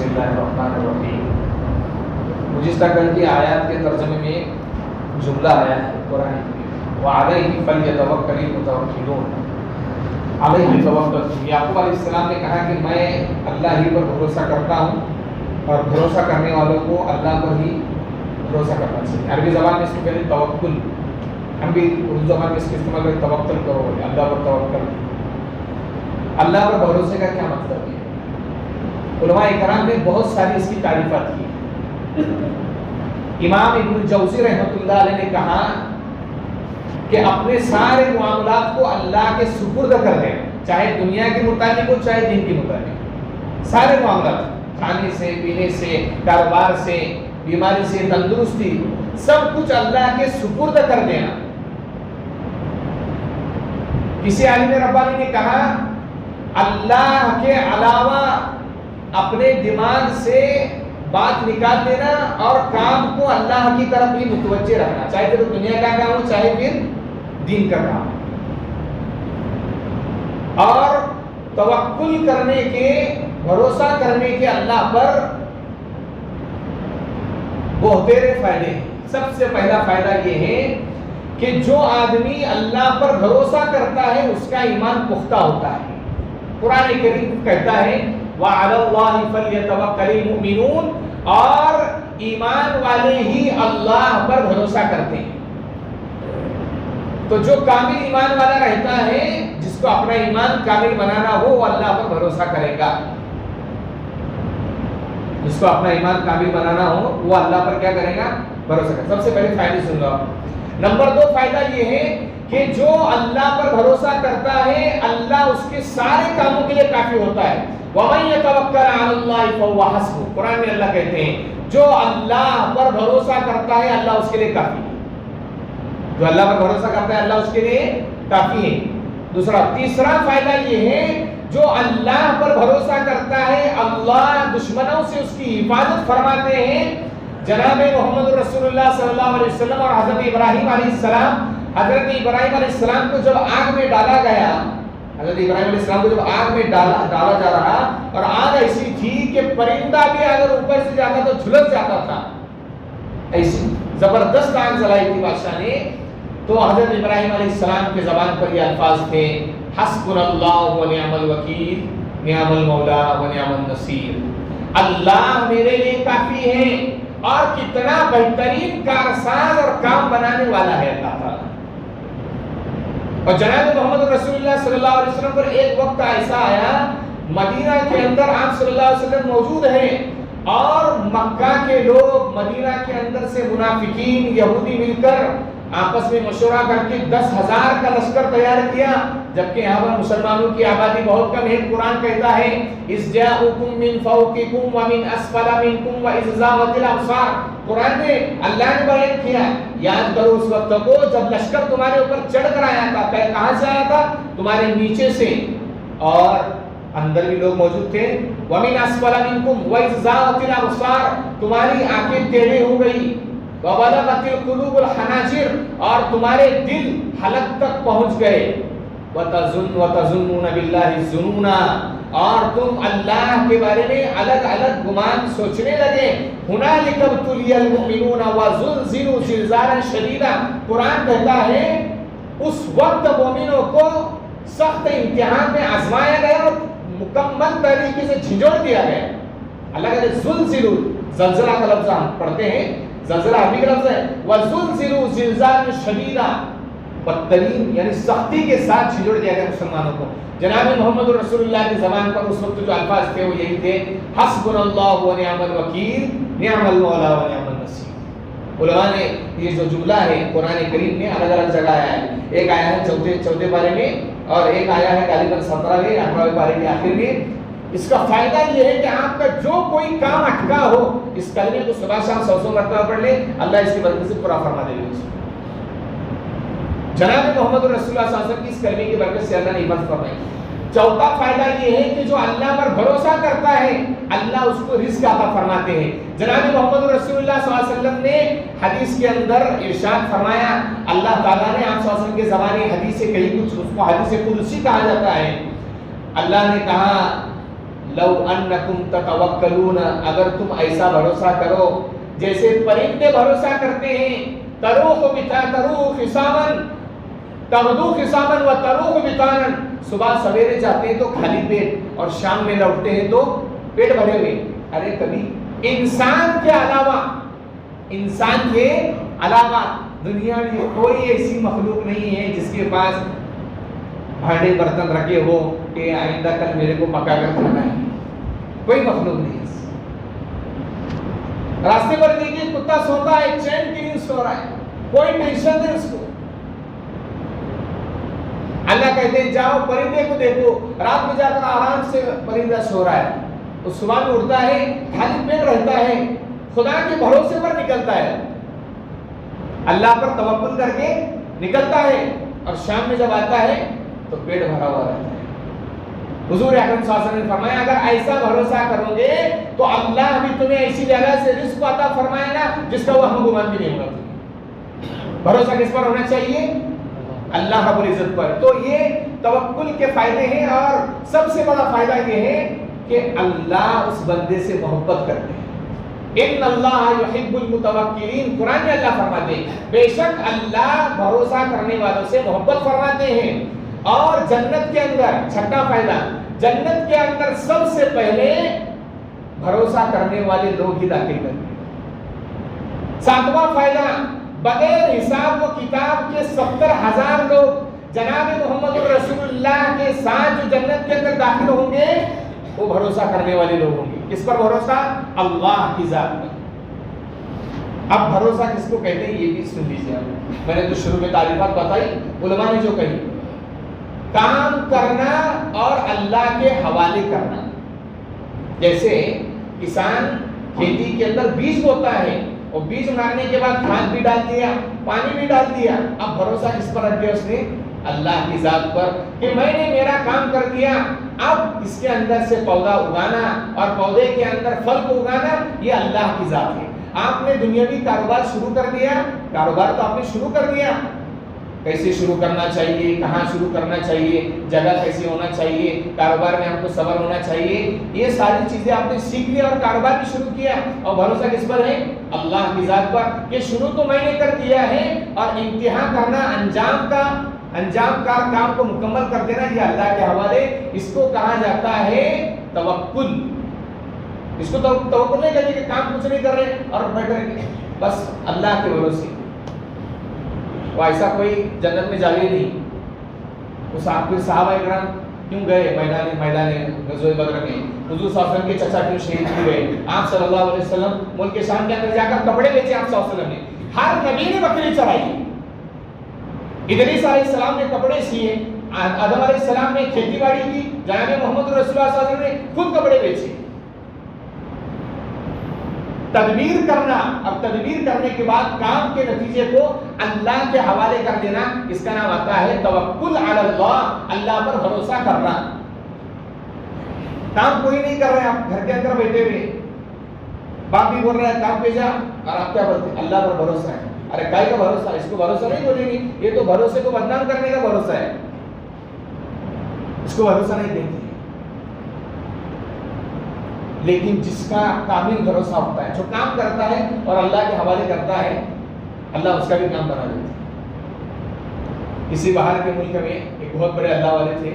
اللہ الرحمن الرحیم۔ گزشتہ کل کی آیات کے ترجمے میں جملہ آیا ہے قرآن میں، وَعَلَيْهِ فَلْيَتَوَكَّلِ الْمُتَوَكِّلُونَ۔ علیہ توکل، یعقوب علیہ السلام نے کہا کہ میں اللہ ہی پر بھروسہ کرتا ہوں اور بھروسہ کرنے والوں کو اللہ پر ہی بھروسہ کرنا چاہیے۔ عربی زبان میں اس کو کہتے ہیں توکل، ہم بھی اردو زبان میں اس کا استعمال کرتے توکل کرو، اللہ پر توکل۔ اللہ پر بھروسے کا کیا مطلب ہے؟ علماء کرام نے بہت ساری اس کی تعریفات کی۔ امام ابن جوزی رحمۃ اللہ علیہ نے کہا کہ اپنے سارے معاملات کو اللہ کے سپرد کر دیں، چاہے دنیا کے متعلق ہو چاہے دین کے متعلق، سارے معاملات، کھانے سے پینے سے کاروبار سے بیماری سے تندرستی، سب کچھ اللہ کے سپرد کر دینا۔ کسی عالم ربانی نے کہا اللہ کے علاوہ اپنے دماغ سے بات نکال دینا اور کام کو اللہ کی طرف ہی متوجہ رکھنا، چاہے پھر دنیا کا کام ہو چاہے پھر دین کا کام۔ اور توکل کرنے کے، بھروسہ کرنے کے اللہ پر بہترے فائدے ہیں۔ سب سے پہلا فائدہ یہ ہے کہ جو آدمی اللہ پر بھروسہ کرتا ہے اس کا ایمان پختہ ہوتا ہے۔ قرآن کریم کہتا ہے وَعَلَى اللَّهِ فَلْيَتَوَكَّلِ الْمُؤْمِنُونَ، اور ایمان والے ہی اللہ پر بھروسہ کرتے ہیں۔ تو جو کامل ایمان والا رہتا ہے، جس کو اپنا ایمان کامل بنانا ہو، وہ اللہ پر بھروسہ کرے گا۔ جس کو اپنا ایمان کامل بنانا ہو وہ اللہ پر کیا کرے گا؟ بھروسہ کرے گا۔ سب سے پہلے فائدے سن لو۔ نمبر 2 فائدہ یہ ہے کہ جو اللہ پر بھروسہ کرتا ہے اللہ اس کے سارے کاموں کے لیے کافی ہوتا ہے۔ وَمَن يَتَوَكَّلْ عَلَى اللَّهِ فَهُوَ حَسْبُهُ، قرآن میں اللہ کہتے ہیں جو اللہ پر بھروسہ کرتا ہے اللہ اس کے لیے کافی ہے۔ جو اللہ پر بھروسہ کرتا ہے اللہ اس کے لیے کافی ہے۔ تیسرا فائدہ یہ ہے جو اللہ پر بھروسہ کرتا ہے اللہ دشمنوں سے اس کی حفاظت فرماتے ہیں۔ جناب محمد رسول اللہ صلی اللہ علیہ وسلم اور حضرت ابراہیم علیہ السلام، حضرت ابراہیم علیہ السلام کو جب آگ میں ڈالا گیا، حضرت ابراہیم علیہ السلام کو جب آگ میں ڈالا جا رہا، اور آگ ایسی تھی کہ پرندہ بھی اگر اوپر سے جاتا تو جھلس جاتا تھا، ایسی زبردست آگ جلائی تھی بادشاہ نے، تو حضرت ابراہیم علیہ السلام کے زبان پر یہ الفاظ تھے حسبنا اللہ و نعم الوکیل نعم المولا و نعم النصیر، اللہ میرے لیے کافی ہے اور کتنا بہترین کارساز اور کام بنانے والا ہے اللہ تعالیٰ۔ اور جناب محمد رسول اللہ صلی اللہ علیہ وسلم پر ایک وقت ایسا آیا، مدینہ کے اندر آپ صلی اللہ علیہ وسلم موجود ہیں اور مکہ کے لوگ، مدینہ کے اندر سے منافقین یہودی مل کر آپس میں مشورہ کر کے 10,000 کا لشکر تیار کیا، جبکہ یہاں پر مسلمانوں کی آبادی بہت کم ہے۔ قرآن کہتا ہے اِذْ جَاءُوكُم مِّن فَوْقِكُمْ وَمِنْ أَسْفَلَ مِنْكُمْ وَإِذْ زَاغَتِ الْأَبْصَارُ، قرآن میں اللہ نے بیان کیا، یاد کرو اس وقت کو جب لشکر تمہارے اوپر چڑھ کر آیا تھا، کہاں سے آیا تھا؟ تمہارے نیچے سے، اور اندر بھی لوگ موجود تھے۔ وَمِنْ أَسْفَلَ مِنْكُمْ وَإِذْ زَاغَتِ الْأَبْصَارُ، تمہاری آنکھیں ٹیڑھی ہو گئی، وَبَلَغَتِ الْقُلُوبُ الْحَنَاجِرَ، اور تمہارے دل حلق تک پہنچ گئے، وَتَظُنُّونَ بِاللَّهِ الظُّنُونَ، اور تم اللہ کے بارے میں الگ الگ گمان سوچنے لگے۔ هُنَالِكَ ابْتُلِيَ الْمُؤْمِنُونَ وَزُلْزِلُوا زِلْزَالًا شَدِيدًا، قرآن کہتا ہے اس وقت مومنوں کو سخت امتحان میں آزمایا گیا اور مکمل طریقے سے جھنجھوڑ دیا گیا۔ اللہ کہتے ہیں زلزلوا، زلزلہ کا لفظ ہم پڑھتے ہیں، زلزلہ عربی کا لفظ ہے، وَزُلْزِلُوا زِلْزَالًا شَدِيدًا، بدترین یعنی سختی کے ساتھ جھنجھوڑ دیا گیا مسلمانوں کو۔ جناب محمد رسول اللہ کی زبان پر اس وقت جو الفاظ تھے وہ یہی تھے حسبنا اللہ و نعم الوکیل نعم المولا و نعم النصیر۔ علماء نے یہ جو جملہ ہے قرآن کریم میں الگ الگ جگہ آیا ہے، ایک آیا ہے چوتھے پارے میں اور ایک آیا ہے غالباً 17ویں 18ویں پارے کے آخر میں۔ اس کا فائدہ یہ ہے کہ آپ کا جو کوئی کام اٹکا ہو اس کلمے کو صبح شام 100 مرتبہ پڑھ لیں، اللہ اس کی برکت سے پورا فرما دے گا۔ جناب محمد رسول اللہ صلی اللہ علیہ وسلم کی اس کلمے کی برکت سے اللہ نے حفاظت فرمائی۔ چوتھا فائدہ یہ ہے کہ جو اللہ پر بھروسہ کرتا ہے اللہ اس کو رزق عطا فرماتے ہیں۔ جناب محمد رسول اللہ صلی اللہ علیہ وسلم نے حدیث کے اندر ارشاد فرمایا، اللہ تعالیٰ نے آپ صلی اللہ علیہ وسلم کے زبانی حدیث سے کہیں کچھ، اس کو حدیث قدسی کہا جاتا ہے۔ اللہ نے کہا لو انکم تتوکلون، اگر تم ایسا بھروسہ کرو جیسے پرندے بھروسہ کرتے ہیں، تروح خسامن تغدو خسامن و تروح بطانا، صبح سویرے جاتے ہیں تو خالی پیٹ اور شام میں لوٹتے ہیں تو پیٹ بھرے ہوئے. ارے کبھی انسان کے علاوہ دنیا میں کوئی ایسی مخلوق نہیں ہے جس کے پاس بھانڈے برتن رکھے ہو کہ آئندہ کل میرے کو پکا کر کھانا ہے. کوئی مخلوق نہیں ہے. راستے پر دیکھیے کتا سوتا ہے، چین کی نیند سو رہا ہے، کوئی ٹینشن نہیں اس کو. اللہ کہتے ہیں جاؤ پرندے کو دیکھو، رات میں جا کر آرام سے پرندہ سو رہا ہے، وہ صبح میں اٹھتا ہے خالی پیٹ رہتا ہے، خدا کے بھروسے پر نکلتا ہے، اللہ پر توکل کر کے نکلتا ہے، اور شام میں جب آتا ہے تو پیٹ بھرا ہوا رہتا ہے. حضور اکرم صلی اللہ علیہ وسلم نے فرمایا اگر ایسا بھروسہ کرو گے تو اللہ بھی تمہیں ایسی جگہ سے رزق عطا فرمائے گا جس کا وہ ہم گمان بھی نہیں ہوگا. بھروسہ کس پر ہونا چاہیے؟ اللہ رب العزت پر. تو یہ توکل کے فائدے ہیں، اور سب سے بڑا فائدہ یہ ہے کہ اللہ اس بندے سے محبت کرتے ہیں. ان اللہ یحب المتوکلین، قرآن میں اللہ فرماتے ہیں بے شک اللہ بھروسہ کرنے والوں سے محبت فرماتے ہیں. اور جنت کے اندر چھٹا فائدہ، جنت کے اندر سب سے پہلے بھروسہ کرنے والے لوگ ہی داخل کرتے ہیں. ساتواں فائدہ، بغیر حساب و کتاب کے 70,000 لوگ جناب محمد رسول اللہ کے ساتھ جو جنت کے اندر داخل ہوں گے وہ بھروسہ کرنے والے لوگ ہوں گے. کس پر بھروسہ؟ اللہ کی ذات پر. اب بھروسہ کس کو کہتے ہیں یہ بھی سن لیجیے. میں نے تو شروع میں تعریفات بتائی، علماء نے جو کہی، کام کرنا اور اللہ کے حوالے کرنا. جیسے کسان کھیتی کے اندر بیج بوتا ہے، اور بیج مارنے کے بعد کھاد بھی ڈال دیا، پانی بھی ڈال دیا. اب بھروسہ کس پر رکھ دیا اس نے؟ اللہ کی ذات پر، کہ میں نے میرا کام کر دیا، اب اس کے اندر سے پودا اگانا اور پودے کے اندر پھل کو اگانا یہ اللہ کی ذات ہے. آپ نے دنیاوی کاروبار شروع کر دیا، کاروبار تو آپ نے شروع کر دیا، کیسے شروع کرنا چاہیے، کہاں شروع کرنا چاہیے، جگہ کیسے ہونا چاہیے، کاروبار میں ہم کو صبر ہونا چاہیے، یہ ساری چیزیں آپ نے سیکھ لیا اور کاروبار بھی شروع کیا. اور بھروسہ کس پر ہے؟ اللہ کی ذات پر، کہ شروع تو میں نے کر دیا ہے اور انتہا کرنا، انجام کا کام کو مکمل کر دینا یہ اللہ کے حوالے. اس کو کہا جاتا ہے توکل. اس کو توکل نہیں کہتے کہ کام کچھ نہیں کر رہے اور بیٹھ رہے بس اللہ کے بھروسے. وہ ایسا کوئی جنت میں جاوی نہیں. وہ صحابہ اکرام کیوں گئے میدان غزوہ بدر میں؟ حضور صلی اللہ علیہ وسلم کے چچا کیوں شہید کیے گئے؟ آپ صلی اللہ علیہ وسلم ملک شام کے اندر جا کر کپڑے بیچے. آپ صلی اللہ علیہ وسلم نے، ہر نبی نے بکری چرائی. ادریس علیہ السلام نے کپڑے سیے، آدم علیہ السلام نے کھیتی باڑی کی، جناب محمد رسول اللہ صلی اللہ علیہ وسلم نے خود کپڑے بیچے. تدبیر کرنا، اب تدبیر کرنے کے بعد کام کے نتیجے کو اللہ کے حوالے کر دینا، اس کا نام آتا ہے توکل علی اللہ، اللہ پر بھروسہ کرنا. کام کوئی نہیں کر رہے، آپ گھر کے اندر بیٹھے ہوئے، باپ بھی بول رہا ہے کام پہ جا، اور آپ کیا بولتے ہیں؟ اللہ پر بھروسہ ہے. ارے کائے کا بھروسہ؟ اس کو بھروسہ نہیں بولیں گے، یہ تو بھروسے کو بدنام کرنے کا بھروسہ ہے، اس کو بھروسہ نہیں کہتے. لیکن جس کا کامل بھروسہ ہوتا ہے، جو کام کرتا ہے اور اللہ کے حوالے کرتا ہے، اللہ اس کا بھی کام بنا دیتا ہے. کسی باہر کے ملک میں ایک بہت بڑے اللہ والے تھے،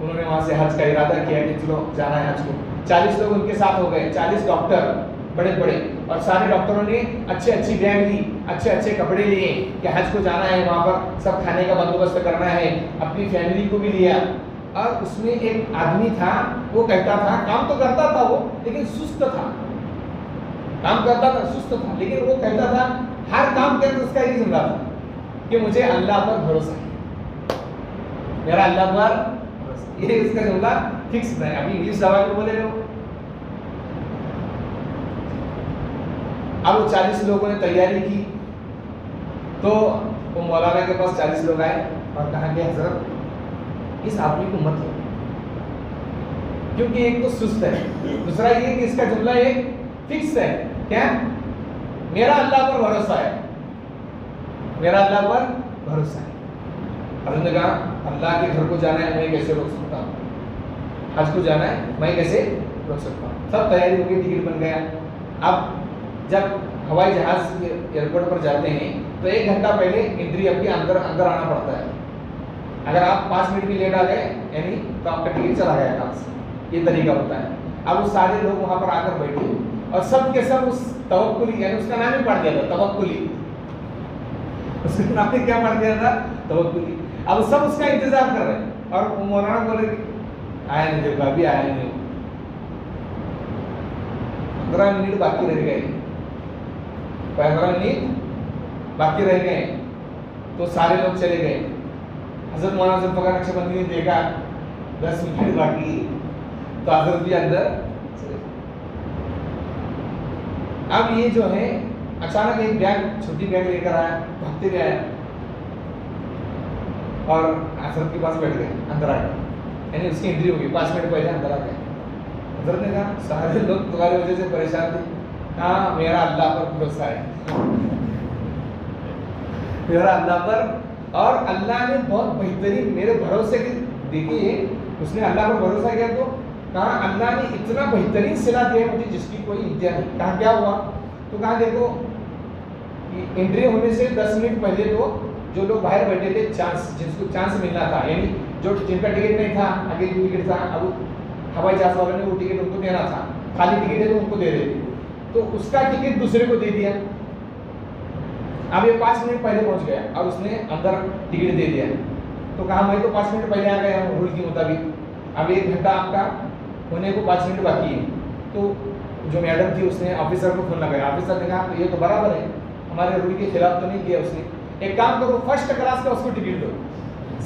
انہوں نے وہاں سے حج کا ارادہ کیا کہ چلو جانا ہے حج کو. 40 لوگ ان کے ساتھ ہو گئے، 40 ڈاکٹر بڑے بڑے، اور سارے ڈاکٹروں نے اچھی بیگ لی، اچھے کپڑے لیے کہ حج کو جانا ہے، وہاں پر سب کھانے کا بندوبست کرنا ہے، اپنی فیملی کو بھی لیا. اور اس میں ایک آدمی تھا، وہ کہتا تھا، کام تو کرتا تھا وہ لیکن سست تھا، کام کرتا تھا سست تھا، لیکن وہ کہتا تھا ہر کام کے اندر اس کا ایک جملہ تھا کہ مجھے اللہ پر بھروسہ ہے، میرا اللہ پر بھروسہ. یہ اس کا جملہ فکس ہے. ابھی انگلش زبان میں بولے ہو. اب وہ 40 لوگوں نے تیاری کی تو وہ مولانا کے پاس 40 لوگ آئے اور کہا کہ حضرت اس آدمی کو مت لو، کیونکہ ایک تو سست ہے، دوسرا یہ کہ اس کا جملہ ایک فکس ہے، کیا؟ میرا اللہ پر بھروسہ ہے، میرا اللہ پر بھروسہ ہے. حضرت نے کہا اللہ کے گھر کو جانا ہے میں کیسے روک سکتا ہوں؟ حج کو جانا ہے میں کیسے روک سکتا ہوں. سب تیاری ہو گئی, ٹکٹ بن گیا. اب جب ہوائی جہاز ایئرپورٹ پر جاتے ہیں تو 1 گھنٹہ پہلے انٹری آپ کے اندر آنا پڑتا ہے. اگر آپ 5 منٹ بھی لیٹ آ گئے یعنی تو آپ کا ٹکٹ چلا گیا کام سے. یہ طریقہ ہوتا ہے. اب وہ سارے لوگ وہاں پر آ کر بیٹھے اور سب کے سب اس توکلی, یعنی اس کا نام ہی پڑھ دیا تھا توکلی, اس کا نام ہی کیا پڑھ دیا تھا, توکلی. اب سب اس کا انتظار کر رہے ہیں اور مولانا بولے آیا نہیں, دیکھو ابھی آیا نہیں, 15 منٹ باقی رہ گئے, 15 منٹ باقی رہ گئے. تو سارے لوگ چلے گئے. حضرت مولانا ذوالفقار نقشبندی نے دیکھا 10 منٹ باقی, تو حضرت بھی اندر. اب یہ جو ہے اچانک ایک بیگ, چھوٹی بیگ لے کر آیا, بھگتے ہوئے آیا اور حضرت کے پاس بیٹھ گئے, اندر آ گئے. یعنی اس کی انٹری ہوگی, 5 منٹ پہلے اندر آ گئے. حضرت نے کہا سارے لوگ تمہاری وجہ سے پریشان تھے. ہاں میرا اللہ پر بھروسہ ہے, میرا اللہ پر, اور اللہ نے بہت بہترین میرے بھروسے کی, دیکھیے اس نے اللہ پر بھروسہ کیا تو کہا اللہ نے اتنا بہترین صلہ دیا مجھے جس کی کوئی انتہا نہیں. کہا کیا ہوا, تو کہا دیکھو انٹری ہونے سے 10 منٹ پہلے تو جو لوگ باہر بیٹھے تھے, چانس جس کو چانس ملنا تھا, یعنی جو جن کا ٹکٹ نہیں تھا, آگے جو ٹکٹ تھا, اب ہوائی جہاز والوں نے وہ ٹکٹ ان کو دینا تھا, خالی ٹکٹ ہے تو ان کو دے رہے تھے, تو اس کا ٹکٹ دوسرے کو دے دیا. اب یہ 5 منٹ پہلے پہنچ گیا اور اس نے اندر ٹکٹ دے دیا. تو کہا میں تو 5 منٹ پہلے آ گیا ہوں رول کے مطابق, اب 1 گھنٹہ آپ کا ہونے کو 5 منٹ باقی ہے. تو جو میڈم تھی اس نے آفیسر کو فون لگایا. آفیسر نے کہا یہ تو برابر ہے, ہمارے رول کے خلاف تو نہیں کیا اس نے. ایک کام کرو, فرسٹ کلاس کا اس کو ٹکٹ دو,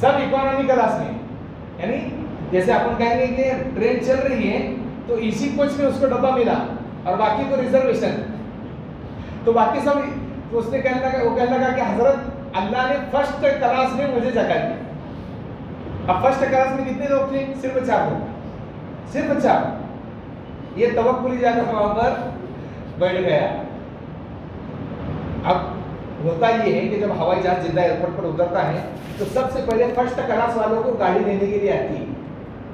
سب اکانومی کلاس میں. یعنی جیسے اپن کہیں گے کہ ٹرین چل رہی ہے تو اسی کوچ میں اس کو ڈبہ ملا اور باقی کو ریزرویشن, تو باقی سب. تو اس نے کہنے لگا, وہ کہنے لگا کہ حضرت اللہ نے فرسٹ کلاس میں مجھے جگہ دی. اب فرسٹ کلاس میں کتنے لوگ تھے, صرف 4 لوگ, صرف 4. یہ توکلی جا کر وہاں پر بیٹھ گیا. اب ہوتا یہ ہے کہ جب ہوائی جہاز جدہ ایئرپورٹ پر اترتا ہے تو سب سے پہلے فرسٹ کلاس والوں کو گاڑی دینے کے لیے آتی ہے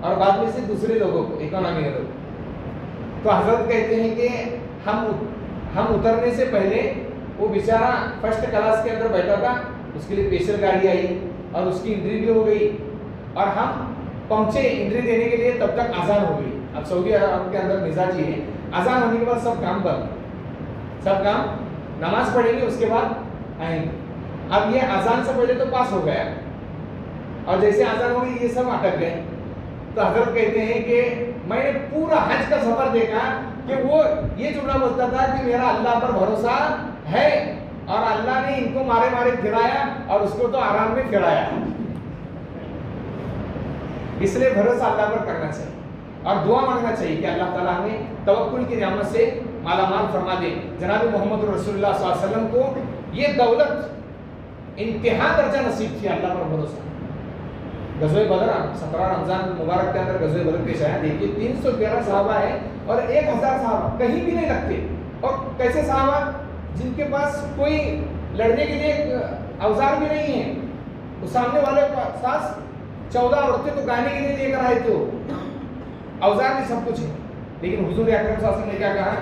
اور بعد میں سے دوسرے لوگوں کو, اکانومی کے لوگ. تو حضرت کہتے ہیں کہ ہم اترنے سے پہلے وہ بیچارہ فرسٹ کلاس کے اندر بیٹھا تھا, اس کے لیے اسپیشل گاڑی آئی اور اس کی انٹری بھی ہو گئی اور ہم پہنچے انٹری دینے کے لیے, تب تک اذان ہو گئی. اب سعودی عرب کے اندر مزاج یہ ہے, اذان ہونے کے بعد سب کام بند, سب کام, نماز پڑھیں گے اس کے بعد آئیں گے. اب یہ اذان سے پہلے تو پاس ہو گیا اور جیسے اذان ہو گئی یہ سب اٹک گئے. تو حضرت کہتے ہیں کہ میں نے پورا حج کا سفر دیکھا کہ وہ یہ جملہ بولتا تھا کہ میرا اللہ پر بھروسہ ہے اور اللہ نے ان کو مارے مارے پھرایا اور اس کو تو آرام میں پھرایا. اس لیے بھروسہ اللہ پر کرنا چاہیے اور دعا مانگنا چاہیے کہ اللہ تعالیٰ ہمیں توکل کی نعمت سے مالا مال فرما دے. جناب محمد رسول اللہ صلی اللہ علیہ وسلم کو یہ دولت انتہا درجہ نصیب تھی, اللہ پر بھروسہ. غزوہ بدر 17 رمضان مبارک کے اندر غزوہ بدر پیش آیا. دیکھیے 313 صحابہ ہیں اور 1000 صحابہ کہیں بھی نہیں لگتے. اور کیسے صحابہ جن کے پاس کوئی لڑنے کے لیے اوزار بھی نہیں ہے, وہ سامنے والے کے پاس 14 عورتیں تو گانے کے لیے لے کر آئے تھے, اوزار بھی سب کچھ ہے. لیکن حضور اکرم صلی اللہ علیہ وسلم نے کیا کہا,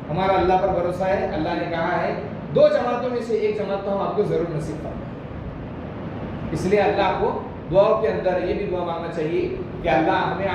ہمارا اللہ پر بھروسہ ہے. اللہ نے کہا ہے 2 جماعتوں میں سے ایک جماعت تو ہم آپ کو ضرور نصیب کریں. اس لیے اللہ کو دعاؤں کے اندر یہ بھی دعا مانگنا چاہیے کہ اللہ ہمیں